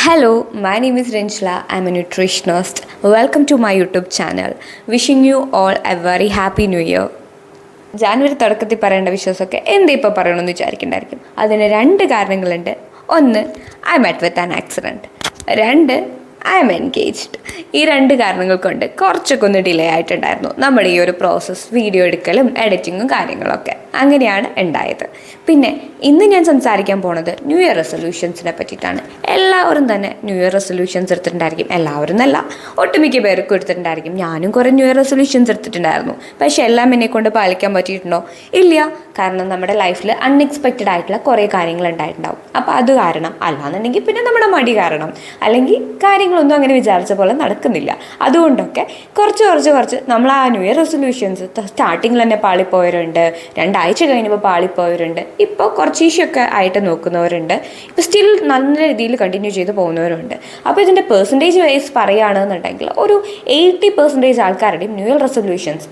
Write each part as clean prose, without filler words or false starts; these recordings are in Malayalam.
Hello, my name is Renchla. I'm a nutritionist. Welcome to my YouTube channel. Wishing you all a very happy new year. January തുടക്കത്തിൽ പറയേണ്ട വിശ്വാസമൊക്കെ എന്താ ഇപ്പോൾ പറയണമെന്ന് വിചാരിക്കണ്ടായിരിക്കും. അതിന് രണ്ട് കാരണങ്ങളുണ്ട്. ഒന്ന്, I met with an accident. രണ്ട്, ഐ എം എൻഗേജ്ഡ്. ഈ രണ്ട് കാരണങ്ങൾ കൊണ്ട് കുറച്ചൊക്കെ ഒന്ന് ഡിലേ ആയിട്ടുണ്ടായിരുന്നു നമ്മുടെ ഈ ഒരു പ്രോസസ്സ്, വീഡിയോ എടുക്കലും എഡിറ്റിങ്ങും കാര്യങ്ങളൊക്കെ. അങ്ങനെയാണ് ഉണ്ടായത്. പിന്നെ ഇന്ന് ഞാൻ സംസാരിക്കാൻ പോണത് ന്യൂ ഇയർ റെസൊല്യൂഷൻസിനെ പറ്റിയിട്ടാണ്. എല്ലാവരും തന്നെ ന്യൂ ഇയർ റെസൊല്യൂഷൻസ് എടുത്തിട്ടുണ്ടായിരിക്കും. എല്ലാവരും എന്നല്ല, ഒട്ടുമിക്ക പേർക്കും എടുത്തിട്ടുണ്ടായിരിക്കും. ഞാനും കുറേ ന്യൂ ഇയർ റെസൊല്യൂഷൻസ് എടുത്തിട്ടുണ്ടായിരുന്നു. പക്ഷേ എല്ലാം എന്നെ കൊണ്ട് പാലിക്കാൻ പറ്റിയിട്ടുണ്ടോ? ഇല്ല. കാരണം നമ്മുടെ ലൈഫിൽ അൺഎക്സ്പെക്റ്റഡ് ആയിട്ടുള്ള കുറേ കാര്യങ്ങൾ ഉണ്ടായിട്ടുണ്ടാവും. അപ്പോൾ അത് കാരണം, അല്ലാന്നുണ്ടെങ്കിൽ പിന്നെ നമ്മുടെ മടി കാരണം, അല്ലെങ്കിൽ കാര്യങ്ങളൊന്നും അങ്ങനെ വിചാരിച്ച പോലെ നടക്കുന്നില്ല. അതുകൊണ്ടൊക്കെ കുറച്ച് നമ്മൾ ആ ന്യൂ ഇയർ റെസൊല്യൂഷൻസ് സ്റ്റാർട്ടിങ്ങിൽ തന്നെ പാളിപ്പോയവരുണ്ട്, രണ്ടാഴ്ച കഴിഞ്ഞപ്പോൾ പാളിപ്പോയവരുണ്ട്, ഇപ്പോൾ കുറച്ച് ഇഷ്യൊക്കെ ആയിട്ട് നോക്കുന്നവരുണ്ട്, ഇപ്പോൾ സ്റ്റിൽ നല്ല രീതിയിൽ കണ്ടിന്യൂ ചെയ്ത് പോകുന്നവരുണ്ട്. അപ്പോൾ ഇതിൻ്റെ പെർസെൻറ്റേജ് വൈസ് പറയുകയാണെന്നുണ്ടെങ്കിൽ ഒരു 80% ആൾക്കാരുടെയും new year resolutions,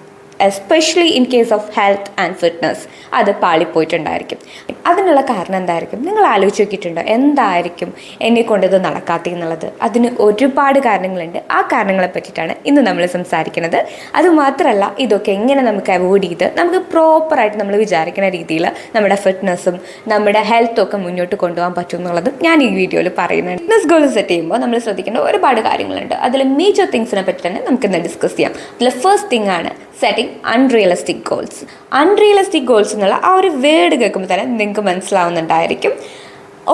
especially in case of health and fitness, അത് പാളിപ്പോയിട്ടുണ്ടായിരിക്കും. അതിനുള്ള കാരണം എന്തായിരിക്കും? നിങ്ങൾ ആലോചിച്ച് നോക്കിയിട്ടുണ്ടോ എന്തായിരിക്കും എന്നെ കൊണ്ടിത് നടക്കാത്തതെന്നുള്ളത്? അതിന് ഒരുപാട് കാരണങ്ങളുണ്ട്. ആ കാരണങ്ങളെ പറ്റിയിട്ടാണ് ഇന്ന് നമ്മൾ സംസാരിക്കുന്നത്. അതുമാത്രമല്ല, ഇതൊക്കെ എങ്ങനെ നമുക്ക് അവോയ്ഡ് ചെയ്ത് നമുക്ക് പ്രോപ്പറായിട്ട് നമ്മൾ വിചാരിക്കുന്ന രീതിയിൽ നമ്മുടെ ഫിറ്റ്നസ്സും നമ്മുടെ ഹെൽത്തും ഒക്കെ മുന്നോട്ട് കൊണ്ടുപോകാൻ പറ്റും എന്നുള്ളതും ഞാൻ ഈ വീഡിയോയിൽ പറയുന്നുണ്ട്. ഫിറ്റ്നസ് ഗോൾ സെറ്റ് ചെയ്യുമ്പോൾ നമ്മൾ ശ്രദ്ധിക്കേണ്ട ഒരുപാട് കാര്യങ്ങളുണ്ട്. അതിൽ മേജർ തിങ്സിനെ പറ്റി തന്നെ നമുക്കിന്ന് ഡിസ്കസ് ചെയ്യാം. അതിൽ ഫസ്റ്റ് തിങ് ആണ് setting unrealistic goals. Unrealistic goals എന്നുള്ള ആ ഒരു വേർഡ് കേൾക്കുമ്പോൾ തന്നെ നിങ്ങൾക്ക് മനസ്സിലാവുന്നുണ്ടായിരിക്കും,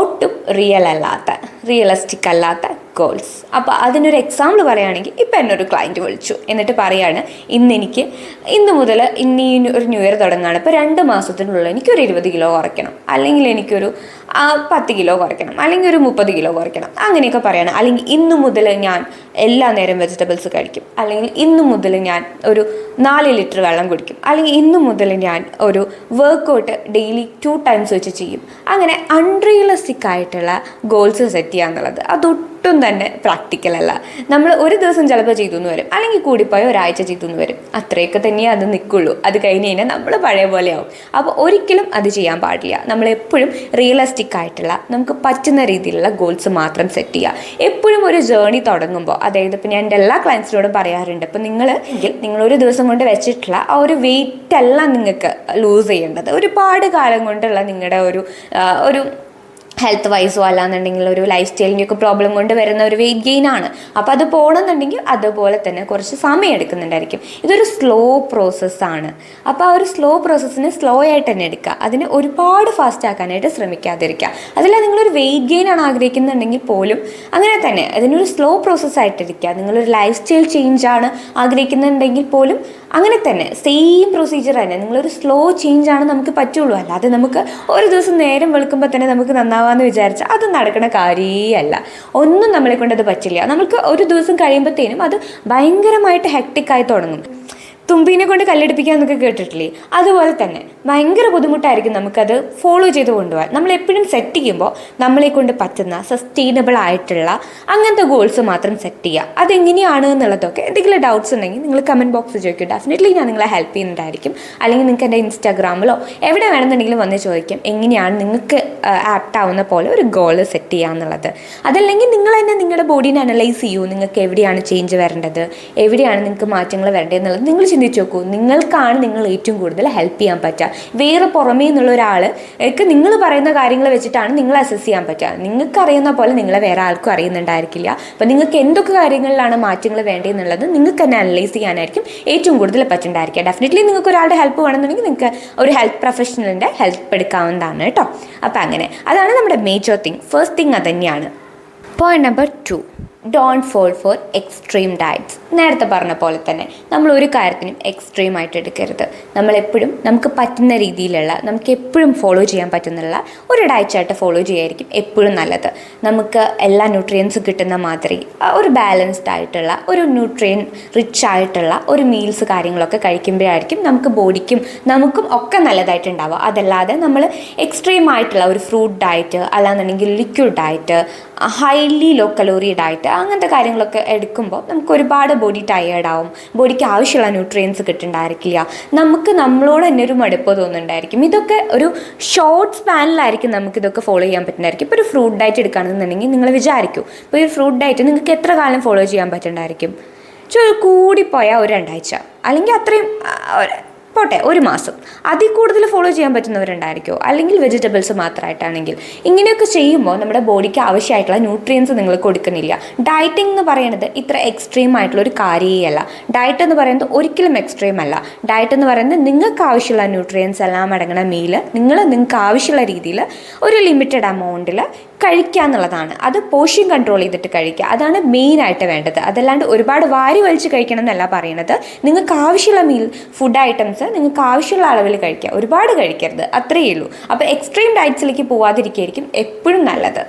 ഒട്ടും റിയലിസ്റ്റിക് അല്ലാത്ത ഗോൾസ്. അപ്പോൾ അതിനൊരു എക്സാമ്പിൾ പറയുകയാണെങ്കിൽ, ഇപ്പോൾ എന്നൊരു ക്ലയൻറ്റ് വിളിച്ചു, എന്നിട്ട് പറയാണ്, ഇന്ന് മുതൽ ഈ ഒരു ന്യൂ ഇയർ തുടങ്ങുകയാണ്, ഇപ്പോൾ 2 മാസത്തിനുള്ളിൽ എനിക്കൊരു 20 കിലോ കുറയ്ക്കണം, അല്ലെങ്കിൽ എനിക്കൊരു 10 കിലോ കുറയ്ക്കണം, അല്ലെങ്കിൽ ഒരു 30 കിലോ കുറയ്ക്കണം, അങ്ങനെയൊക്കെ പറയണം. അല്ലെങ്കിൽ ഇന്ന് മുതൽ ഞാൻ എല്ലാ നേരം വെജിറ്റബിൾസ് കഴിക്കും, അല്ലെങ്കിൽ ഇന്ന് മുതൽ ഞാൻ ഒരു 4 ലിറ്റർ വെള്ളം കുടിക്കും, അല്ലെങ്കിൽ ഇന്ന് മുതൽ ഞാൻ ഒരു വർക്കൗട്ട് ഡെയിലി 2 ടൈംസ് വെച്ച് ചെയ്യും. അങ്ങനെ അൺറിയലിസ്റ്റിക് ആയിട്ടുള്ള ഗോൾസ് സെറ്റ് ചെയ്യുക എന്നുള്ളത് അതൊട്ടും തന്നെ പ്രാക്ടിക്കൽ അല്ല. നമ്മൾ ഒരു ദിവസം ചിലപ്പോൾ ചെയ്തു എന്ന് വരും, അല്ലെങ്കിൽ കൂടിപ്പോയ ഒരാഴ്ച ചെയ്തു എന്ന് വരും. അത്രയൊക്കെ തന്നെയേ അത് നിൽക്കുള്ളൂ. അത് കഴിഞ്ഞ് കഴിഞ്ഞാൽ നമ്മൾ പഴയ പോലെ ആവും. അപ്പോൾ ഒരിക്കലും അത് ചെയ്യാൻ പാടില്ല. നമ്മളെപ്പോഴും റിയലിസ്റ്റിക് ആയിട്ടുള്ള നമുക്ക് പറ്റുന്ന രീതിയിലുള്ള ഗോൾസ് മാത്രം സെറ്റ് ചെയ്യുക. എപ്പോഴും ഒരു ജേർണി തുടങ്ങുമ്പോൾ, അതായത് ഇപ്പോൾ ഞാൻ എൻ്റെ എല്ലാ ക്ലയൻസിനോടും പറയാറുണ്ട്, ഇപ്പോൾ നിങ്ങളൊരു ദിവസം കൊണ്ട് വെച്ചിട്ടുള്ള ആ ഒരു വെയിറ്റ് അല്ല നിങ്ങൾക്ക് ലൂസ് ചെയ്യേണ്ടത്. ഒരുപാട് കാലം കൊണ്ടുള്ള നിങ്ങളുടെ ഒരു ഹെൽത്ത് വൈസോ അല്ലാന്നുണ്ടെങ്കിൽ ഒരു ലൈഫ് സ്റ്റൈലിൻ്റെയൊക്കെ പ്രോബ്ലം കൊണ്ട് വരുന്ന ഒരു വെയിറ്റ് ഗെയിൻ ആണ്. അപ്പോൾ അത് പോകണമെന്നുണ്ടെങ്കിൽ അതുപോലെ തന്നെ കുറച്ച് സമയം എടുക്കുന്നുണ്ടായിരിക്കും. ഇതൊരു സ്ലോ പ്രോസസ്സാണ്. അപ്പോൾ ആ ഒരു സ്ലോ പ്രോസസ്സിന് സ്ലോ ആയിട്ട് തന്നെ എടുക്കുക. അതിന് ഒരുപാട് ഫാസ്റ്റ് ആക്കാനായിട്ട് ശ്രമിക്കാതിരിക്കുക. അതല്ല, നിങ്ങളൊരു വെയിറ്റ് ഗെയിൻ ആണ് ആഗ്രഹിക്കുന്നുണ്ടെങ്കിൽ പോലും അങ്ങനെ തന്നെ അതിനൊരു സ്ലോ പ്രോസസ്സായിട്ടിരിക്കുക. നിങ്ങളൊരു ലൈഫ് സ്റ്റൈൽ ചേഞ്ച് ആണ് ആഗ്രഹിക്കുന്നുണ്ടെങ്കിൽ പോലും അങ്ങനെ തന്നെ സെയിം പ്രൊസീജിയർ തന്നെ. നിങ്ങളൊരു സ്ലോ ചേഞ്ച് ആണ് നമുക്ക് പറ്റുള്ളൂ. അല്ലാതെ നമുക്ക് ഒരു ദിവസം നേരം വെളുക്കുമ്പോൾ തന്നെ നമുക്ക് നന്നാവാമെന്ന് വിചാരിച്ചാൽ അത് നടക്കുന്ന കാര്യമല്ല. ഒന്നും നമ്മളെ കൊണ്ട് അത് പറ്റില്ല. നമുക്ക് ഒരു ദിവസം കഴിയുമ്പോഴത്തേനും അത് ഭയങ്കരമായിട്ട് ഹെക്ടിക്കായി തുടങ്ങും. തുമ്പീനെ കൊണ്ട് കല്ലെടുപ്പിക്കുക എന്നൊക്കെ കേട്ടിട്ടില്ലേ? അതുപോലെ തന്നെ ഭയങ്കര ബുദ്ധിമുട്ടായിരിക്കും നമുക്കത് ഫോളോ ചെയ്ത് കൊണ്ടുപോകാൻ. നമ്മളെപ്പോഴും സെറ്റ് ചെയ്യുമ്പോൾ നമ്മളെ കൊണ്ട് പറ്റുന്ന സസ്റ്റൈനബിൾ ആയിട്ടുള്ള അങ്ങനത്തെ ഗോൾസ് മാത്രം സെറ്റ് ചെയ്യുക. അതെങ്ങനെയാണ് എന്നുള്ളതൊക്കെ എന്തെങ്കിലും ഡൗട്ട്സ് ഉണ്ടെങ്കിൽ നിങ്ങൾ കമൻറ്റ് ബോക്സിൽ ചോദിക്കും. ഡെഫിനറ്റ്ലി ഞാൻ നിങ്ങളെ ഹെൽപ്പ് ചെയ്യുന്നുണ്ടായിരിക്കും. അല്ലെങ്കിൽ നിങ്ങൾക്ക് എൻ്റെ ഇൻസ്റ്റാഗ്രാമിലോ എവിടെ വേണമെന്നുണ്ടെങ്കിലും വന്ന് ചോദിക്കും, എങ്ങനെയാണ് നിങ്ങൾക്ക് ആപ്റ്റ് ആവുന്ന പോലെ ഒരു ഗോൾ സെറ്റ് ചെയ്യുക എന്നുള്ളത്. അതല്ലെങ്കിൽ നിങ്ങൾ തന്നെ നിങ്ങളുടെ ബോഡീനെ അനലൈസ് ചെയ്യൂ. നിങ്ങൾക്ക് എവിടെയാണ് ചേഞ്ച് വരേണ്ടത്, എവിടെയാണ് നിങ്ങൾക്ക് മാറ്റങ്ങൾ വരേണ്ടത് എന്നുള്ളത് നിങ്ങൾ ചിന്തിച്ച് നോക്കൂ. നിങ്ങൾക്കാണ് നിങ്ങൾ ഏറ്റവും കൂടുതൽ ഹെൽപ്പ് ചെയ്യാൻ പറ്റുക. വേറെ പുറമേ നിന്നുള്ള ഒരാൾക്ക് നിങ്ങൾ പറയുന്ന കാര്യങ്ങൾ വെച്ചിട്ടാണ് നിങ്ങൾ അസസ് ചെയ്യാൻ പറ്റുക. നിങ്ങൾക്ക് അറിയുന്ന പോലെ നിങ്ങളെ വേറെ ആൾക്കും അറിയുന്നുണ്ടായിരിക്കില്ല. അപ്പോൾ നിങ്ങൾക്ക് എന്തൊക്കെ കാര്യങ്ങളിലാണ് മാറ്റങ്ങൾ വേണ്ടതെന്നുള്ളത് നിങ്ങൾക്ക് തന്നെ അനലൈസ് ചെയ്യാനായിരിക്കും ഏറ്റവും കൂടുതൽ പറ്റുന്നുണ്ടായിരിക്കുക. ഡെഫിനറ്റ്ലി നിങ്ങൾക്ക് ഒരാളുടെ ഹെൽപ്പ് വേണമെന്നുണ്ടെങ്കിൽ നിങ്ങൾക്ക് ഒരു ഹെൽത്ത് പ്രൊഫഷണലിൻ്റെ ഹെൽപ്പ് എടുക്കാവുന്നതാണ് കേട്ടോ. അപ്പോൾ അങ്ങനെ അതാണ് നമ്മുടെ മേജർ തിങ്. ഫസ്റ്റ് തിങ് അത് തന്നെയാണ്. Point number 2, don't fall for extreme diets. നേരത്തെ പറഞ്ഞ പോലെ തന്നെ നമ്മൾ ഒരു കാര്യത്തിനും എക്സ്ട്രീം ആയിട്ട് എടുക്കരുത്. നമ്മളെപ്പോഴും നമുക്ക് പറ്റുന്ന രീതിയിലുള്ള, നമുക്ക് എപ്പോഴും ഫോളോ ചെയ്യാൻ പറ്റുന്നുള്ള ഒരു ഡയറ്റായിട്ട് ഫോളോ ചെയ്യായിരിക്കും എപ്പോഴും നല്ലത്. നമുക്ക് എല്ലാ ന്യൂട്രിയൻസും കിട്ടുന്ന മാതിരി ഒരു ബാലൻസ്ഡ് ആയിട്ടുള്ള, ഒരു ന്യൂട്രിയൻ റിച്ച് ആയിട്ടുള്ള ഒരു മീൽസ് കാര്യങ്ങളൊക്കെ കഴിക്കുമ്പോഴായിരിക്കും നമുക്ക് ബോഡിക്കും നമുക്കും ഒക്കെ നല്ലതായിട്ടുണ്ടാവുക. അതല്ലാതെ നമ്മൾ എക്സ്ട്രീം ആയിട്ടുള്ള ഒരു ഫ്രൂട്ട് ഡയറ്റ്, അല്ലാന്നുണ്ടെങ്കിൽ liquid diet, highly low calorie diet അങ്ങനത്തെ കാര്യങ്ങളൊക്കെ എടുക്കുമ്പോൾ നമുക്ക് ഒരുപാട് ബോഡി ടയേർഡാവും, ബോഡിക്ക് ആവശ്യമുള്ള ന്യൂട്രിയൻസ് കിട്ടുന്നുണ്ടായിരിക്കില്ല, നമുക്ക് നമ്മളോട് തന്നെ ഒരു മടുപ്പ് തോന്നുന്നുണ്ടായിരിക്കും. ഇതൊക്കെ ഒരു ഷോർട്ട് സ്പാനിലായിരിക്കും നമുക്കിതൊക്കെ ഫോളോ ചെയ്യാൻ പറ്റുന്നതായിരിക്കും. ഇപ്പോൾ ഒരു ഫ്രൂട്ട് ഡയറ്റ് എടുക്കുകയാണെന്നുണ്ടെങ്കിൽ നിങ്ങൾ വിചാരിക്കൂ, ഇപ്പോൾ ഈ ഫ്രൂട്ട് ഡയറ്റ് നിങ്ങൾക്ക് എത്ര കാലം ഫോളോ ചെയ്യാൻ പറ്റുന്നുണ്ടായിരിക്കും? കൂടിപ്പോയാൽ ഒരു 2 ആഴ്ച, അല്ലെങ്കിൽ അത്രയും പോട്ടെ 1 മാസം, അതിൽ കൂടുതൽ ഫോളോ ചെയ്യാൻ പറ്റുന്നവരുണ്ടായിരിക്കുമോ? അല്ലെങ്കിൽ വെജിറ്റബിൾസ് മാത്രമായിട്ടാണെങ്കിൽ. ഇങ്ങനെയൊക്കെ ചെയ്യുമ്പോൾ നമ്മുടെ ബോഡിക്ക് ആവശ്യമായിട്ടുള്ള ന്യൂട്രിയൻസ് നിങ്ങൾ കൊടുക്കുന്നില്ല. ഡയറ്റിംഗ് എന്ന് പറയുന്നത് ഇത്ര എക്സ്ട്രീം ആയിട്ടുള്ള ഒരു കാര്യമല്ല. ഡയറ്റ് എന്ന് പറയുന്നത് ഒരിക്കലും എക്സ്ട്രീം അല്ല. ഡയറ്റ് എന്ന് പറയുന്നത് നിങ്ങൾക്ക് ആവശ്യമുള്ള ന്യൂട്രിയൻസ് എല്ലാം അടങ്ങുന്ന മീൽ നിങ്ങൾക്ക് ആവശ്യമുള്ള രീതിയിൽ ഒരു ലിമിറ്റഡ് എമൗണ്ടിൽ കഴിക്കുക എന്നുള്ളതാണ്. അത് പോർഷൻ കൺട്രോൾ ചെയ്തിട്ട് കഴിക്കുക, അതാണ് മെയിനായിട്ട് വേണ്ടത്. അതല്ലാണ്ട് ഒരുപാട് വാരി വലിച്ച് കഴിക്കണം എന്നല്ല പറയുന്നത്. നിങ്ങൾക്ക് ആവശ്യമുള്ള ഫുഡ് ഐറ്റംസ് നിങ്ങൾക്ക് ആവശ്യമുള്ള അളവിൽ കഴിക്കുക, ഒരുപാട് കഴിക്കരുത്, അത്രയേ ഉള്ളൂ. അപ്പോൾ എക്സ്ട്രീം ഡയറ്റ്സിലേക്ക് പോവാതിരിക്കുകയായിരിക്കും എപ്പോഴും നല്ലത്.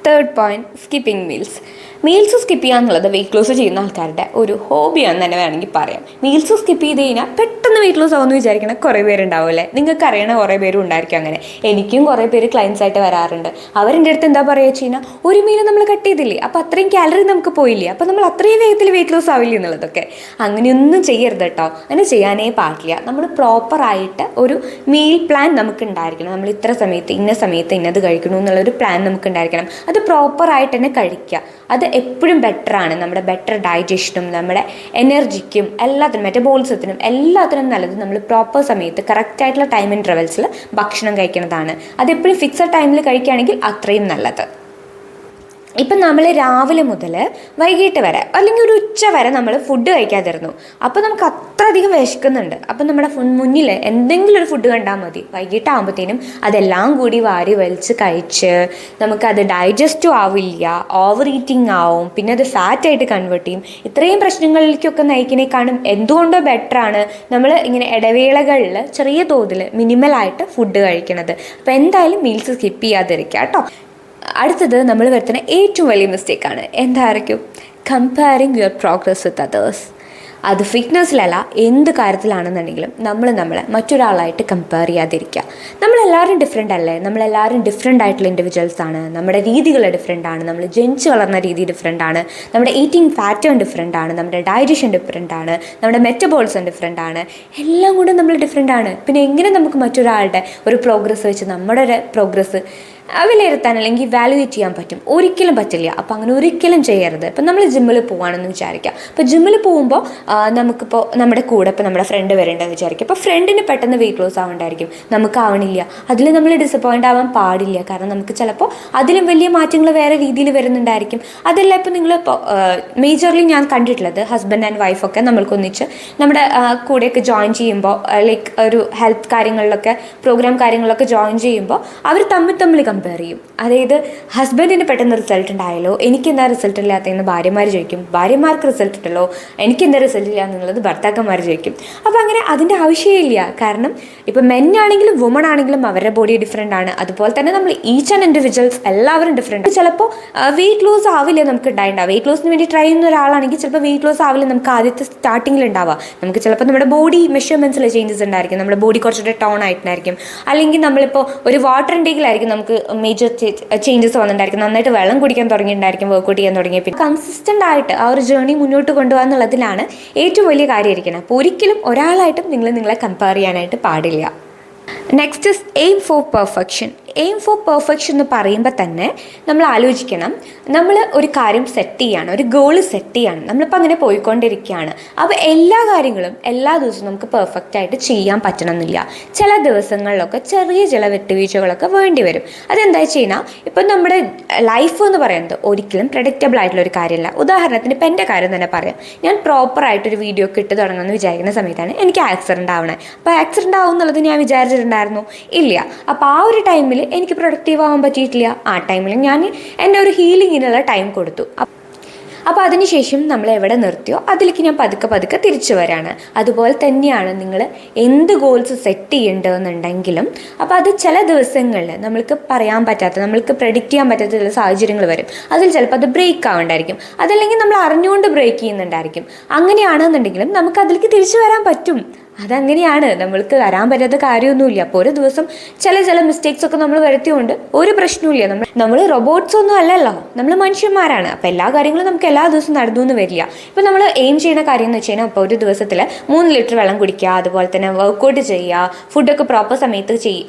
Third point, skipping meals skip ചെയ്യുക എന്നുള്ളത് വെയിറ്റ് ലോസ് ചെയ്യുന്ന ആൾക്കാരുടെ ഒരു ഹോബിയാണെന്ന് തന്നെ വേണമെങ്കിൽ പറയാം. മീൽസ് സ്കിപ്പ് ചെയ്ത് കഴിഞ്ഞാൽ പെട്ടെന്ന് വെയിറ്റ് ലോസ് ആവുമെന്ന് വിചാരിക്കണം കുറേ പേരുണ്ടാവില്ലേ? നിങ്ങൾക്ക് അറിയണ കുറേ പേരും ഉണ്ടായിരിക്കും അങ്ങനെ. എനിക്കും കുറേ പേര് ക്ലയൻസ് ആയിട്ട് വരാറുണ്ട്. അവരെൻ്റെ അടുത്ത് എന്താ പറയുക വെച്ച് കഴിഞ്ഞാൽ, ഒരു മീൽ നമ്മൾ കട്ട് ചെയ്തില്ലേ, അപ്പോൾ അത്രയും കാലറി നമുക്ക് പോയില്ലേ, അപ്പോൾ നമ്മൾ അത്രയും വേഗത്തിൽ വെയിറ്റ് ലോസ് ആവില്ല എന്നുള്ളതൊക്കെ. അങ്ങനെയൊന്നും ചെയ്യരുത് കേട്ടോ, അങ്ങനെ ചെയ്യാനേ പാടില്ല. നമ്മൾ പ്രോപ്പറായിട്ട് ഒരു മീൽ പ്ലാൻ നമുക്ക് ഉണ്ടായിരിക്കണം. നമ്മൾ ഇത്ര സമയത്ത് ഇന്ന സമയത്ത് ഇന്നത് കഴിക്കണം എന്നുള്ളൊരു പ്ലാൻ നമുക്ക് ഉണ്ടായിരിക്കണം. അത് പ്രോപ്പറായിട്ട് തന്നെ കഴിക്കുക. അത് എപ്പോഴും ബെറ്ററാണ്. നമ്മുടെ ബെറ്റർ ഡൈജഷനും നമ്മുടെ എനർജിക്കും എല്ലാത്തിനും മെറ്റബോളിസത്തിനും എല്ലാത്തിനും നല്ലത് നമ്മൾ പ്രോപ്പർ സമയത്ത് കറക്റ്റായിട്ടുള്ള ടൈം ഇൻ്റർവെൽസിൽ ഭക്ഷണം കഴിക്കുന്നതാണ്. അതെപ്പോഴും ഫിക്സഡ് ടൈമിൽ കഴിക്കുകയാണെങ്കിൽ അത്രയും നല്ലത്. ഇപ്പം നമ്മൾ രാവിലെ മുതൽ വൈകിട്ട് വരെ അല്ലെങ്കിൽ ഒരു ഉച്ച വരെ നമ്മൾ ഫുഡ് കഴിക്കാതിരുന്നു, അപ്പോൾ നമുക്ക് അത്രയധികം വിശക്കുന്നുണ്ട്. അപ്പം നമ്മുടെ മുന്നിൽ എന്തെങ്കിലും ഒരു ഫുഡ് കണ്ടാൽ മതി, വൈകിട്ടാകുമ്പോഴത്തേനും അതെല്ലാം കൂടി വാരി വലിച്ച് കഴിച്ച് നമുക്കത് ഡൈജസ്റ്റും ആവില്ല, ഓവർ ഈറ്റിംഗ് ആവും, പിന്നെ അത് ഫാറ്റായിട്ട് കൺവേർട്ട് ചെയ്യും. ഇത്രയും പ്രശ്നങ്ങളിലേക്കൊക്കെ നയിക്കുന്നതിനേക്കാളും എന്തുകൊണ്ടോ ബെറ്ററാണ് നമ്മൾ ഇങ്ങനെ ഇടവേളകളിൽ ചെറിയ തോതിൽ മിനിമലായിട്ട് ഫുഡ് കഴിക്കുന്നത്. അപ്പോൾ എന്തായാലും മീൽസ് സ്കിപ്പ് ചെയ്യാതിരിക്കുക കേട്ടോ. അടുത്തത് നമ്മൾ വരുത്തുന്ന ഏറ്റവും വലിയ മിസ്റ്റേക്കാണ് എന്തായിരിക്കും? Comparing your progress with others. അത് ഫിറ്റ്നസ്സിലല്ല, എന്ത് കാര്യത്തിലാണെന്നുണ്ടെങ്കിലും നമ്മളെ മറ്റൊരാളായിട്ട് കമ്പയർ ചെയ്യാതിരിക്കുക. നമ്മളെല്ലാവരും ഡിഫറെൻ്റ് അല്ലേ? നമ്മളെല്ലാവരും ഡിഫറെൻ്റ് ആയിട്ടുള്ള ഇൻഡിവിജ്വൽസ് ആണ്. നമ്മുടെ രീതികൾ ഡിഫറെൻ്റ് ആണ്, നമ്മൾ ജനിച്ച് വളർന്ന രീതി ഡിഫറെൻ്റ് ആണ്, നമ്മുടെ ഈറ്റിംഗ് പാറ്റേൺ ഡിഫറെൻ്റ് ആണ്, നമ്മുടെ ഡൈജഷൻ ഡിഫറെൻ്റ് ആണ്, നമ്മുടെ മെറ്റബോളിസം ഡിഫറെൻ്റ് ആണ്, എല്ലാം കൂടെ നമ്മൾ ഡിഫറെൻ്റ് ആണ്. പിന്നെ എങ്ങനെ നമുക്ക് മറ്റൊരാളുടെ ഒരു പ്രോഗ്രസ് വെച്ച് നമ്മുടെ ഒരു പ്രോഗ്രസ് വിലയിരുത്താൻ അല്ലെങ്കിൽ വാലുവേറ്റ് ചെയ്യാൻ പറ്റും? ഒരിക്കലും പറ്റില്ല. അപ്പോൾ അങ്ങനെ ഒരിക്കലും ചെയ്യരുത്. ഇപ്പം നമ്മൾ ജിമ്മിൽ പോവുകയാണെന്ന് വിചാരിക്കുക. അപ്പോൾ ജിമ്മിൽ പോകുമ്പോൾ നമുക്കിപ്പോൾ നമ്മുടെ കൂടെ ഇപ്പോൾ നമ്മുടെ ഫ്രണ്ട് വരേണ്ടതെന്ന് വിചാരിക്കുക. അപ്പോൾ ഫ്രണ്ടിന് പെട്ടെന്ന് വെയിറ്റ് ലോസ് ആവേണ്ടായിരിക്കും, നമുക്കാവണില്ല. അതിൽ നമ്മൾ ഡിസപ്പോയിൻ്റ് ആവാൻ പാടില്ല. കാരണം നമുക്ക് ചിലപ്പോൾ അതിലും വലിയ മാറ്റങ്ങൾ വേറെ രീതിയിൽ വരുന്നുണ്ടായിരിക്കും. അതല്ല ഇപ്പോൾ നിങ്ങളിപ്പോൾ മേജർലി ഞാൻ കണ്ടിട്ടുള്ളത് ഹസ്ബൻഡ് ആൻഡ് വൈഫൊക്കെ നമ്മൾക്കൊന്നിച്ച് നമ്മുടെ കൂടെയൊക്കെ ജോയിൻ ചെയ്യുമ്പോൾ ലൈക്ക് ഒരു ഹെൽത്ത് കാര്യങ്ങളിലൊക്കെ പ്രോഗ്രാം കാര്യങ്ങളൊക്കെ ജോയിൻ ചെയ്യുമ്പോൾ അവർ തമ്മിൽ കമ്പയർ ചെയ്യും. അതായത് ഹസ്ബൻഡിന് പെട്ടെന്ന് റിസൾട്ട് ഉണ്ടായാലോ, എനിക്കെന്താ റിസൾട്ട് ഇല്ലാത്തതെന്ന് ഭാര്യമാർ ചോദിക്കും, ഭാര്യമാർക്ക് റിസൾട്ട് ഉണ്ടല്ലോ എനിക്കെന്താ റിസൾട്ട് ഇല്ല എന്നുള്ളത് ഭർത്താക്കന്മാർ ചോദിക്കും. അപ്പോൾ അങ്ങനെ അതിൻ്റെ ആവശ്യമില്ല. കാരണം ഇപ്പോൾ മെൻ ആണെങ്കിലും വുമൺ ആണെങ്കിലും അവരുടെ ബോഡി ഡിഫറെൻ്റ് ആണ്. അതുപോലെ തന്നെ നമ്മൾ ഈച്ച് ആൻഡ് ഇൻഡിവിജ്വൽസ് എല്ലാവരും ഡിഫറെൻ്റ്. ചിലപ്പോൾ വെയിറ്റ് ലോസ് ആവില്ല നമുക്ക് ഉണ്ടാവുക. വെയിറ്റ് ലോസിന് വേണ്ടി ട്രൈ ചെയ്യുന്ന ഒരാളാണെങ്കിൽ ചിലപ്പോൾ വെയിറ്റ് ലോസ് ആവില്ല നമുക്ക് ആദ്യത്തെ സ്റ്റാർട്ടിങ്ങിൽ ഉണ്ടാവുക. നമുക്ക് ചിലപ്പോൾ നമ്മുടെ ബോഡി മെഷർമെൻറ്റ്സിൽ ചേഞ്ചസ് ഉണ്ടായിരിക്കും, നമ്മുടെ ബോഡി കുറച്ചുകൂടെ ടോൺ ആയിട്ടുണ്ടായിരിക്കും. അല്ലെങ്കിൽ നമ്മളിപ്പോൾ ഒരു വാട്ടർ ഇൻടേക്കിലായിരിക്കും നമുക്ക് മേജർ ചേഞ്ചസ് വന്നിട്ടുണ്ടായിരിക്കും, നന്നായിട്ട് വെള്ളം കുടിക്കാൻ തുടങ്ങിയിട്ടുണ്ടായിരിക്കും, വർക്കൗട്ട് ചെയ്യാൻ തുടങ്ങിയ. പിന്നെ കൺസിസ്റ്റൻ്റ് ആയിട്ട് ആ ഒരു ജേർണി മുന്നോട്ട് കൊണ്ടുപോകുക എന്നുള്ളതിലാണ് ഏറ്റവും വലിയ കാര്യമായിരിക്കണം. അപ്പോൾ ഒരിക്കലും ഒരാളായിട്ടും നിങ്ങളെ കമ്പയർ ചെയ്യാനായിട്ട് പാടില്ല. Next is aim four perfection. Aim four perfection എന്ന് പറയുമ്പോൾ തന്നെ നമ്മൾ ആലോചിക്കണം, നമ്മൾ ഒരു കാര്യം സെറ്റ് ചെയ്യാണ്, ഒരു ഗോൾ സെറ്റ് ചെയ്യാണ്, നമ്മളിപ്പോൾ അങ്ങനെ പോയിക്കൊണ്ടിരിക്കുകയാണ്. അപ്പോൾ എല്ലാ കാര്യങ്ങളും എല്ലാ ദിവസവും നമുക്ക് പെർഫെക്റ്റ് ആയിട്ട് ചെയ്യാൻ പറ്റണമെന്നില്ല. ചില ദിവസങ്ങളിലൊക്കെ ചെറിയ ചില വിട്ടുവീഴ്ചകളൊക്കെ വേണ്ടി വരും. അതെന്താ വെച്ച് കഴിഞ്ഞാൽ ഇപ്പം നമ്മുടെ ലൈഫ് എന്ന് പറയുന്നത് ഒരിക്കലും പ്രഡിക്റ്റബിൾ ആയിട്ടുള്ള ഒരു കാര്യമല്ല. ഉദാഹരണത്തിന് ഇപ്പം എൻ്റെ കാര്യം തന്നെ പറയാം. ഞാൻ പ്രോപ്പറായിട്ടൊരു വീഡിയോ ഒക്കെ ഇട്ട് തുടങ്ങുമെന്ന് വിചാരിക്കുന്ന സമയത്താണ് എനിക്ക് ആക്സിഡൻ്റ് ആവണേ. അപ്പോൾ ആക്സിഡൻ്റ് ആവും എന്നുള്ളത് ഞാൻ വിചാരിച്ചിട്ടുണ്ടായിരുന്നു ഇല്ല. അപ്പോൾ ആ ഒരു ടൈമിൽ എനിക്ക് പ്രൊഡക്റ്റീവ് ആവാൻ പറ്റിയിട്ടില്ല. ആ ടൈമിൽ ഞാൻ എൻ്റെ ഒരു ഹീലിങ്ങിനുള്ള ടൈം കൊടുത്തു. അപ്പോൾ അതിനുശേഷം നമ്മൾ എവിടെ നിർത്തിയോ അതിലേക്ക് ഞാൻ പതുക്കെ തിരിച്ചു വരാണ്. അതുപോലെ തന്നെയാണ് നിങ്ങൾ എന്ത് ഗോൾസ് സെറ്റ് ചെയ്യേണ്ടതെന്നുണ്ടെങ്കിലും അപ്പോൾ അത് ചില ദിവസങ്ങളിൽ നമ്മൾക്ക് പറയാൻ പറ്റാത്ത, നമ്മൾക്ക് പ്രെഡിക്റ്റ് ചെയ്യാൻ പറ്റാത്ത ചില സാഹചര്യങ്ങൾ വരും. അതിൽ ചിലപ്പോൾ അത് ബ്രേക്ക് ആവേണ്ടായിരിക്കും, അതല്ലെങ്കിൽ നമ്മൾ അറിഞ്ഞുകൊണ്ട് ബ്രേക്ക് ചെയ്യുന്നുണ്ടായിരിക്കും. അങ്ങനെയാണെന്നുണ്ടെങ്കിലും നമുക്ക് അതിലേക്ക് തിരിച്ചു വരാൻ പറ്റും. അതങ്ങനെയാണ്, നമ്മൾക്ക് വരാൻ പറ്റാത്ത കാര്യമൊന്നുമില്ല. അപ്പോൾ ഒരു ദിവസം ചില മിസ്റ്റേക്സ് ഒക്കെ നമ്മൾ വരുത്തിയോണ്ട് ഒരു പ്രശ്നവുമില്ല. നമ്മൾ റോബോട്ട്സ് ഒന്നും അല്ലല്ലോ, നമ്മൾ മനുഷ്യന്മാരാണ്. അപ്പോൾ എല്ലാ കാര്യങ്ങളും നമുക്ക് എല്ലാ ദിവസവും നടന്നു എന്ന് വരില്ല. ഇപ്പം നമ്മൾ എയിം ചെയ്യുന്ന കാര്യം എന്ന് വെച്ച് കഴിഞ്ഞാൽ അപ്പോൾ ഒരു ദിവസത്തിൽ 3 ലിറ്റർ വെള്ളം കുടിക്കുക, അതുപോലെ തന്നെ വർക്കൗട്ട് ചെയ്യുക, ഫുഡൊക്കെ പ്രോപ്പർ സമയത്ത്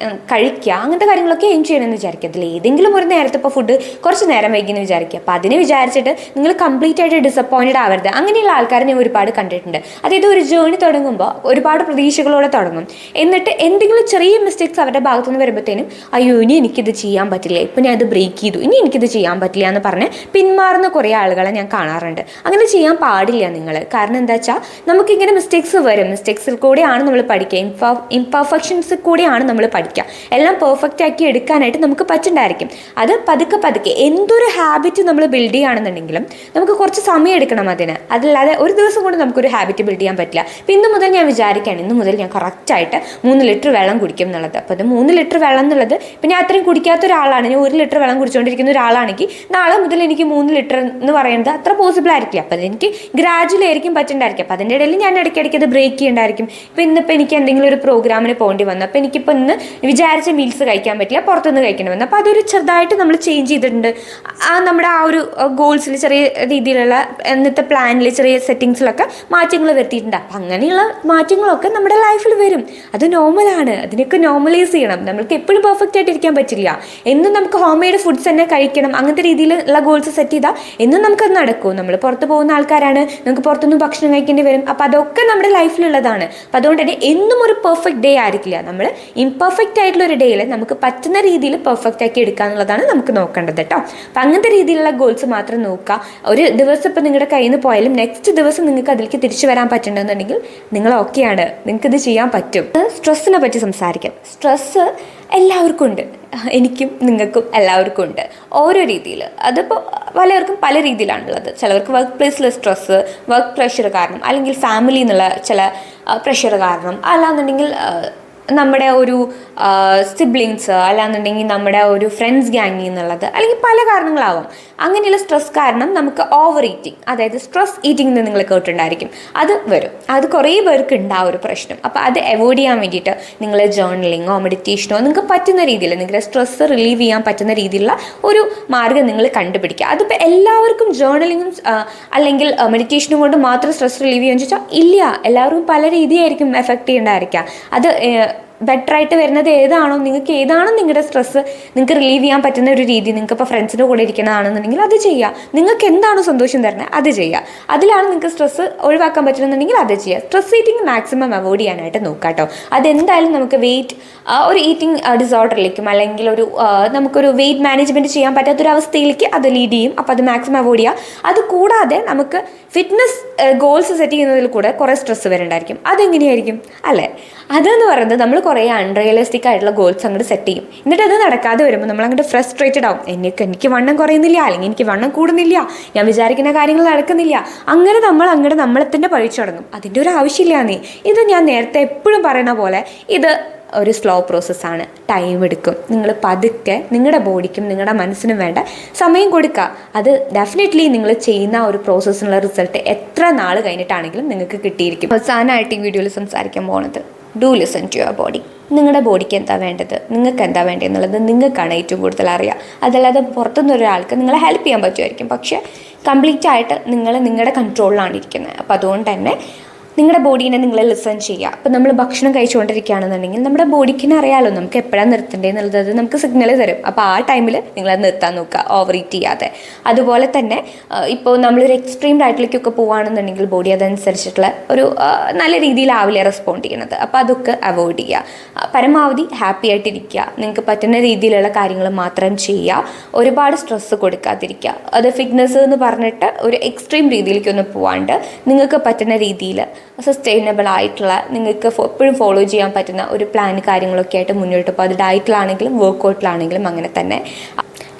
കഴിക്കുക, അങ്ങനത്തെ കാര്യങ്ങളൊക്കെ എയിം ചെയ്യണമെന്ന് വിചാരിക്കുക. അതിൽ ഏതെങ്കിലും ഒരു നേരത്തെ ഇപ്പോൾ ഫുഡ് കുറച്ച് നേരം വൈകിയെന്ന് വിചാരിക്കുക. അപ്പോൾ അതിനെ വിചാരിച്ചിട്ട് നിങ്ങൾ കംപ്ലീറ്റ് ആയിട്ട് ഡിസപ്പോയിൻറ്റഡ് ആവരുത്. അങ്ങനെയുള്ള ആൾക്കാരെ ഞാൻ ഒരുപാട് കണ്ടിട്ടുണ്ട്. അതായത് ഒരു ജേണി തുടങ്ങുമ്പോൾ ഒരുപാട് പ്രതീക്ഷകളോടെ തുടങ്ങും. എന്നിട്ട് എന്തെങ്കിലും ചെറിയ മിസ്റ്റേക്സ് അവരുടെ ഭാഗത്തുനിന്ന് വരുമ്പോഴത്തേനും അയ്യോ ഇനി എനിക്കിത് ചെയ്യാൻ പറ്റില്ല, ഇപ്പം ഞാൻ ഇത് ബ്രേക്ക് ചെയ്തു, ഇനി എനിക്കിത് ചെയ്യാൻ പറ്റില്ല എന്ന് പറഞ്ഞ് പിന്മാറുന്ന കുറേ ആളുകളെ ഞാൻ കാണാറുണ്ട്. അങ്ങനെ ചെയ്യാൻ പാടില്ല നിങ്ങൾ. കാരണം എന്താ വെച്ചാൽ നമുക്കിങ്ങനെ മിസ്റ്റേക്സ് വരും. മിസ്റ്റേക്സിൽ കൂടെയാണ് നമ്മൾ പഠിക്കുക, ഇംപെർഫെക്ഷൻസിൽ കൂടെയാണ് നമ്മൾ പഠിക്കുക. എല്ലാം പെർഫെക്റ്റ് ആക്കി എടുക്കാനായിട്ട് നമുക്ക് പറ്റുണ്ടായിരിക്കും. അത് പതുക്കെ എന്തൊരു ഹാബിറ്റ് നമ്മൾ ബിൽഡ് ചെയ്യുകയാണെന്നുണ്ടെങ്കിലും നമുക്ക് കുറച്ച് സമയം എടുക്കണം അതിന്. അതല്ലാതെ ഒരു ദിവസം കൊണ്ട് നമുക്കൊരു ഹാബിറ്റ് ബിൽഡ് ചെയ്യാൻ പറ്റില്ല. അപ്പം ഇന്ന് മുതൽ ഞാൻ വിചാരിക്കുകയാണ്, ഇന്ന് മുതൽ ഞാൻ കറക്റ്റായിട്ട് 3 ലിറ്റർ വെള്ളം കുടിക്കും എന്നുള്ളത്. അപ്പോൾ അത് 3 ലിറ്റർ വെള്ളം എന്നുള്ളത് ഇപ്പം ഞാൻ അത്രയും കുടിക്കാത്ത ഒരാളാണ്, ഞാൻ 1 ലിറ്റർ വെള്ളം കുടിച്ചുകൊണ്ടിരിക്കുന്ന ഒരാളാണെങ്കിൽ നാളെ മുതൽ എനിക്ക് 3 ലിറ്റർ എന്ന് പറയുന്നത് അത്ര പോസിബിൾ ആയിരിക്കില്ല. അപ്പോൾ അതെനിക്ക് ഗ്രാജുവലി ആയിരിക്കും പറ്റുന്നുണ്ടായിരിക്കും. അപ്പോൾ അതിൻ്റെ ഇടയിൽ ഞാൻ ഇടയ്ക്കിടയ്ക്ക് അത് ബ്രേക്ക് ചെയ്യേണ്ടായിരിക്കും. ഇപ്പോൾ ഇന്നിപ്പോൾ എനിക്ക് എന്തെങ്കിലും ഒരു പ്രോഗ്രാമിന് പോകേണ്ടി വന്നു, അപ്പോൾ എനിക്കിപ്പോൾ ഇന്ന് വിചാരിച്ച മീൽസ് കഴിക്കാൻ പറ്റില്ല, പുറത്തുനിന്ന് കഴിക്കേണ്ടി വന്നു. അപ്പോൾ അതൊരു ചെറുതായിട്ട് നമ്മൾ ചേഞ്ച് ചെയ്തിട്ടുണ്ട്. നമ്മുടെ ആ ഒരു ഗോൾസിൽ ചെറിയ രീതിയിലുള്ള ഇന്നത്തെ പ്ലാനിൽ ചെറിയ സെറ്റിങ്സിലൊക്കെ മാറ്റങ്ങൾ വരുത്തിയിട്ടുണ്ട്. അപ്പം അങ്ങനെയുള്ള മാറ്റങ്ങളൊക്കെ നമ്മുടെ ലൈഫിൽ വരും. അത് നോർമലാണ്. അതിനൊക്കെ നോർമലൈസ് ചെയ്യണം. നമ്മൾക്ക് എപ്പോഴും പെർഫെക്റ്റ് ആയിട്ട് ഇരിക്കാൻ പറ്റില്ല. എന്നും നമുക്ക് ഹോം മെയ്ഡ് ഫുഡ്സ് തന്നെ കഴിക്കണം, അങ്ങനത്തെ രീതിയിലുള്ള ഗോൾസ് സെറ്റ് ചെയ്താൽ എന്നും നമുക്കത് നടക്കും. നമ്മൾ പുറത്ത് പോകുന്ന ആൾക്കാരാണ്, നമുക്ക് പുറത്തുനിന്ന് ഭക്ഷണം കഴിക്കേണ്ടി വരും. അപ്പോൾ അതൊക്കെ നമ്മുടെ ലൈഫിലുള്ളതാണ്. അപ്പോൾ അതുകൊണ്ട് തന്നെ എന്നും ഒരു പെർഫെക്റ്റ് ഡേ ആയിരിക്കില്ല. നമ്മൾ ഇംപെർഫെക്റ്റ് ആയിട്ടുള്ള ഒരു ഡേയിൽ നമുക്ക് പറ്റുന്ന രീതിയിൽ പെർഫെക്റ്റ് ആക്കി എടുക്കുക എന്നുള്ളതാണ് നമുക്ക് നോക്കേണ്ടത് കേട്ടോ. അപ്പം അങ്ങനത്തെ രീതിയിലുള്ള ഗോൾസ് മാത്രം നോക്കുക. ഒരു ദിവസം ഇപ്പോൾ നിങ്ങളുടെ കയ്യിൽ നിന്ന് പോയാലും നെക്സ്റ്റ് ദിവസം നിങ്ങൾക്ക് അതിലേക്ക് തിരിച്ചു വരാൻ പറ്റുന്നുണ്ടെന്നുണ്ടെങ്കിൽ നിങ്ങൾ ഓക്കെയാണ്, നിങ്ങൾക്കിത് ചെയ്യാൻ പറ്റും. സ്ട്രെസ്സിനെ പറ്റി സംസാരിക്കാം. സ്ട്രെസ്സ് എല്ലാവർക്കും ഉണ്ട്, എനിക്കും നിങ്ങൾക്കും എല്ലാവർക്കും ഉണ്ട് ഓരോ രീതിയിൽ. അതിപ്പോൾ പലർക്കും പല രീതിയിലാണുള്ളത്. ചിലവർക്ക് വർക്ക് പ്ലേസിലെ സ്ട്രെസ്സ്, വർക്ക് പ്രഷർ കാരണം, അല്ലെങ്കിൽ ഫാമിലി എന്നുള്ള ചില പ്രഷർ കാരണം, അല്ലാന്നുണ്ടെങ്കിൽ നമ്മുടെ ഒരു സിബ്ലിങ്സ്, അല്ലാന്നുണ്ടെങ്കിൽ നമ്മുടെ ഒരു ഫ്രണ്ട്സ് ഗ്യാങ്ങിൽ നിന്നുള്ളത്, അല്ലെങ്കിൽ പല കാരണങ്ങളാവാം. അങ്ങനെയുള്ള സ്ട്രെസ് കാരണം നമുക്ക് ഓവർ ഈറ്റിംഗ്, അതായത് സ്ട്രെസ് ഈറ്റിംഗ് എന്ന് നിങ്ങൾ കേട്ടിട്ടുണ്ടായിരിക്കും, അത് വരും. അത് കുറേ പേർക്ക് ഉണ്ടാവും ഒരു പ്രശ്നം. അപ്പോൾ അത് അവോയ്ഡ് ചെയ്യാൻ വേണ്ടിയിട്ട് നിങ്ങൾ ജേർണലിങ്ങോ മെഡിറ്റേഷനോ നിങ്ങൾക്ക് പറ്റുന്ന രീതിയിൽ, നിങ്ങളുടെ സ്ട്രെസ് റിലീവ് ചെയ്യാൻ പറ്റുന്ന രീതിയിലുള്ള ഒരു മാർഗ്ഗം നിങ്ങൾ കണ്ടുപിടിക്കുക. അതിപ്പോൾ എല്ലാവർക്കും ജേർണലിങ്ങും അല്ലെങ്കിൽ മെഡിറ്റേഷനും കൊണ്ട് മാത്രം സ്ട്രെസ് റിലീവ് ചെയ്യാന്ന് ചോദിച്ചാൽ ഇല്ല. എല്ലാവർക്കും പല രീതിയായിരിക്കും എഫക്റ്റ് ചെയ്യേണ്ടതായിരിക്കാം. അത് ബെറ്ററായിട്ട് വരുന്നത് ഏതാണോ, നിങ്ങൾക്ക് ഏതാണോ നിങ്ങളുടെ സ്ട്രെസ്സ് നിങ്ങൾക്ക് റിലീവ് ചെയ്യാൻ പറ്റുന്ന ഒരു രീതി, നിങ്ങൾക്ക് ഇപ്പോൾ ഫ്രണ്ട്സിൻ്റെ കൂടെ ഇരിക്കുന്നതാണെന്നുണ്ടെങ്കിൽ അത് ചെയ്യുക. നിങ്ങൾക്ക് എന്താണോ സന്തോഷം തരുന്നത് അത് ചെയ്യുക. അതിലാണ് നിങ്ങൾക്ക് സ്ട്രെസ്സ് ഒഴിവാക്കാൻ പറ്റുന്നുണ്ടെങ്കിൽ അത് ചെയ്യുക. സ്ട്രെസ് ഈറ്റിംഗ് മാക്സിമം അവോയ്ഡ് ചെയ്യാനായിട്ട് നോക്കുക കേട്ടോ. അതെന്തായാലും നമുക്ക് ഒരു ഈറ്റിംഗ് ഡിസോർഡറിലേക്കും, അല്ലെങ്കിൽ നമുക്കൊരു വെയിറ്റ് മാനേജ്മെൻറ്റ് ചെയ്യാൻ പറ്റാത്തൊരവസ്ഥയിലേക്ക് അത് ലീഡ് ചെയ്യും. അപ്പോൾ അത് മാക്സിമം അവോയ്ഡ് ചെയ്യുക. അത് കൂടാതെ നമുക്ക് ഫിറ്റ്നസ് ഗോൾസ് സെറ്റ് ചെയ്യുന്നതിൽ കൂടെ കുറേ സ്ട്രെസ്സ് വരുന്നുണ്ടായിരിക്കും. അതെങ്ങനെയായിരിക്കും അല്ലേ? അതെന്ന് പറയുന്നത് നമ്മൾ കുറേ അൺറിയലിസ്റ്റിക് ആയിട്ടുള്ള ഗോൾസ് അങ്ങോട്ട് സെറ്റ് ചെയ്യും. എന്നിട്ട് അത് നടക്കാതെ വരുമ്പോൾ നമ്മൾ അങ്ങോട്ട് ഫ്രസ്ട്രേറ്റഡ് ആവും. എനിക്ക് വണ്ണം കുറയുന്നില്ല, അല്ലെങ്കിൽ എനിക്ക് വണ്ണം കൂടുന്നില്ല, ഞാൻ വിചാരിക്കുന്ന കാര്യങ്ങൾ നടക്കുന്നില്ല. അങ്ങനെ നമ്മളെ തന്നെ പഴിച്ചു തുടങ്ങും. അതിൻ്റെ ഒരു ആവശ്യമില്ല. ഇത് ഞാൻ നേരത്തെ എപ്പോഴും പറയുന്ന പോലെ ഇത് ഒരു സ്ലോ പ്രോസസ്സാണ്, ടൈം എടുക്കും. നിങ്ങൾ പതുക്കെ നിങ്ങളുടെ ബോഡിക്കും നിങ്ങളുടെ മനസ്സിനും വേണ്ട സമയം കൊടുക്കുക. അത് ഡെഫിനറ്റ്ലി നിങ്ങൾ ചെയ്യുന്ന ഒരു പ്രോസസ്സിനുള്ള റിസൾട്ട് എത്ര നാൾ കഴിഞ്ഞിട്ടാണെങ്കിലും നിങ്ങൾക്ക് കിട്ടിയിരിക്കും. അവസാനമായിട്ട് ഈ വീഡിയോയിൽ സംസാരിക്കാൻ പോകുന്നത്, do listen to your body. നിങ്ങളുടെ ബോഡിക്ക് എന്താ വേണ്ടത്, നിങ്ങൾക്ക് എന്താ വേണ്ടത് എന്നുള്ളത് നിങ്ങൾക്കാണ് ഏറ്റവും കൂടുതൽ അറിയുക. അതല്ലാതെ പുറത്തുനിന്ന് ഒരാൾക്ക് നിങ്ങളെ ഹെൽപ്പ് ചെയ്യാൻ പറ്റുമായിരിക്കും, പക്ഷേ കംപ്ലീറ്റ് ആയിട്ട് നിങ്ങളുടെ കൺട്രോളിലാണ് ഇരിക്കുന്നത്. അപ്പോൾ അതുകൊണ്ട് തന്നെ നിങ്ങളുടെ ബോഡീനെ നിങ്ങൾ ലിസൺ ചെയ്യുക. അപ്പോൾ നമ്മൾ ഭക്ഷണം കഴിച്ചുകൊണ്ടിരിക്കുകയാണെന്നുണ്ടെങ്കിൽ നമ്മുടെ ബോഡിക്കിനെ അറിയാമല്ലോ നമുക്ക് എപ്പോഴാണ് നിർത്തേണ്ടതെന്നുള്ളത്, നമുക്ക് സിഗ്നൽ തരും. അപ്പോൾ ആ ടൈമിൽ നിങ്ങളത് നിർത്താൻ നോക്കുക, ഓവർ ഈറ്റ് ചെയ്യാതെ. അതുപോലെ തന്നെ ഇപ്പോൾ നമ്മളൊരു എക്സ്ട്രീം ഡയറ്റിലേക്കൊക്കെ പോവുകയാണെന്നുണ്ടെങ്കിൽ ബോഡി അതനുസരിച്ചിട്ടുള്ള ഒരു നല്ല രീതിയിലാവില്ല റെസ്പോണ്ട് ചെയ്യണത്. അപ്പോൾ അതൊക്കെ അവോയ്ഡ് ചെയ്യുക. പരമാവധി ഹാപ്പി ആയിട്ടിരിക്കുക. നിങ്ങൾക്ക് പറ്റുന്ന രീതിയിലുള്ള കാര്യങ്ങൾ മാത്രം ചെയ്യുക. ഒരുപാട് സ്ട്രെസ്സ് കൊടുക്കാതിരിക്കുക. അത് ഫിറ്റ്നസ് എന്ന് പറഞ്ഞിട്ട് ഒരു എക്സ്ട്രീം രീതിയിലേക്കൊന്നും പോവാണ്ട് നിങ്ങൾക്ക് പറ്റുന്ന രീതിയിൽ സസ്റ്റൈനബിൾ ആയിട്ടുള്ള, നിങ്ങൾക്ക് എപ്പോഴും ഫോളോ ചെയ്യാൻ പറ്റുന്ന ഒരു പ്ലാൻ കാര്യങ്ങളൊക്കെ ആയിട്ട് മുന്നോട്ട് പോകും. അത് ഡയറ്റിലാണെങ്കിലും വർക്കൗട്ടിലാണെങ്കിലും അങ്ങനെ തന്നെ.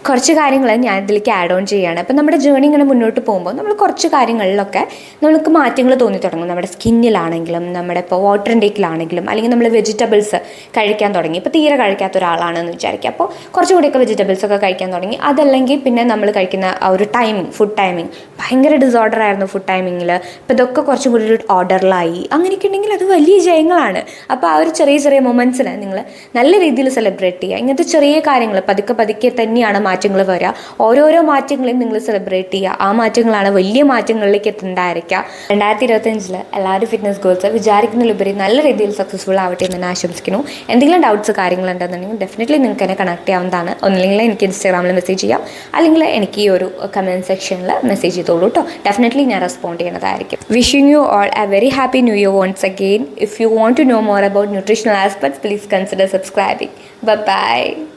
കുറച്ച് കാര്യങ്ങൾ ഞാൻ ഇതിലേക്ക് ആഡ് ഓൺ ചെയ്യുകയാണ്. അപ്പോൾ നമ്മുടെ ജേണി ഇങ്ങനെ മുന്നോട്ട് പോകുമ്പോൾ നമ്മൾ കുറച്ച് കാര്യങ്ങളിലൊക്കെ നമുക്ക് മാറ്റങ്ങൾ തോന്നി തുടങ്ങും. നമ്മുടെ സ്കിന്നിലാണെങ്കിലും നമ്മുടെ ഇപ്പോൾ വാട്ടർ ഇൻടേക്കിലാണെങ്കിലും അല്ലെങ്കിൽ നമ്മൾ വെജിറ്റബിൾസ് കഴിക്കാൻ തുടങ്ങി. ഇപ്പോൾ തീരെ കഴിക്കാത്ത ഒരാളാണെന്ന് വിചാരിക്കുക, അപ്പോൾ കുറച്ചുകൂടിയൊക്കെ വെജിറ്റബിൾസൊക്കെ കഴിക്കാൻ തുടങ്ങി. അതല്ലെങ്കിൽ പിന്നെ നമ്മൾ കഴിക്കുന്ന ആ ഒരു ടൈമിങ്, ഫുഡ് ടൈമിങ് ഭയങ്കര ഡിസോർഡർ ആയിരുന്നു ഫുഡ് ടൈമിങ്ങിൽ. ഇപ്പോൾ ഇതൊക്കെ കുറച്ചും കൂടി ഒരു ഓർഡറിലായി. അങ്ങനെയൊക്കെ ഉണ്ടെങ്കിൽ അത് വലിയ ജയങ്ങളാണ്. അപ്പോൾ ആ ഒരു ചെറിയ ചെറിയ മൊമെൻറ്റ്സിനെ നിങ്ങൾ നല്ല രീതിയിൽ സെലിബ്രേറ്റ് ചെയ്യുക. ഇങ്ങനത്തെ ചെറിയ കാര്യങ്ങൾ പതുക്കെ പതുക്കെ തന്നെയാണ് മാറ്റങ്ങൾ വരിക. ഓരോരോ മാറ്റങ്ങളെയും നിങ്ങൾ സെലിബ്രേറ്റ് ചെയ്യുക. ആ മാറ്റങ്ങളാണ് വലിയ മാറ്റങ്ങളിലേക്ക് എത്തുന്നതായിരിക്കുക. 2025 എല്ലാവരും ഫിറ്റ്നസ് ഗോൾസ് വിചാരിക്കുന്നതിലുപരി നല്ല രീതിയിൽ സക്സസ്ഫുൾ ആവട്ടെ എന്ന് ഞാൻ ആശംസിക്കുന്നു. എന്തെങ്കിലും ഡൗട്ട്സ് കാര്യങ്ങളുണ്ടെന്നുണ്ടെങ്കിൽ ഡെഫിനറ്റ്ലി നിങ്ങൾക്ക് എന്നെ കണക്ട് ചെയ്യാവുന്നതാണ്. ഒന്നില്ലെങ്കിൽ എനിക്ക് ഇൻസ്റ്റാഗ്രാമിൽ മെസ്സേജ് ചെയ്യാം, അല്ലെങ്കിൽ എനിക്ക് ഈ ഒരു കമൻറ്റ് സെക്ഷനിൽ മെസ്സേജ് ചെയ്തോളൂ കേട്ടോ. ഡെഫിനറ്റ്ലി ഞാൻ റെസ്പോണ്ട് ചെയ്യുന്നതായിരിക്കും. Wishing you all a very happy new year once again. If you want to know more about nutritional aspects, please consider subscribing. Bye bye.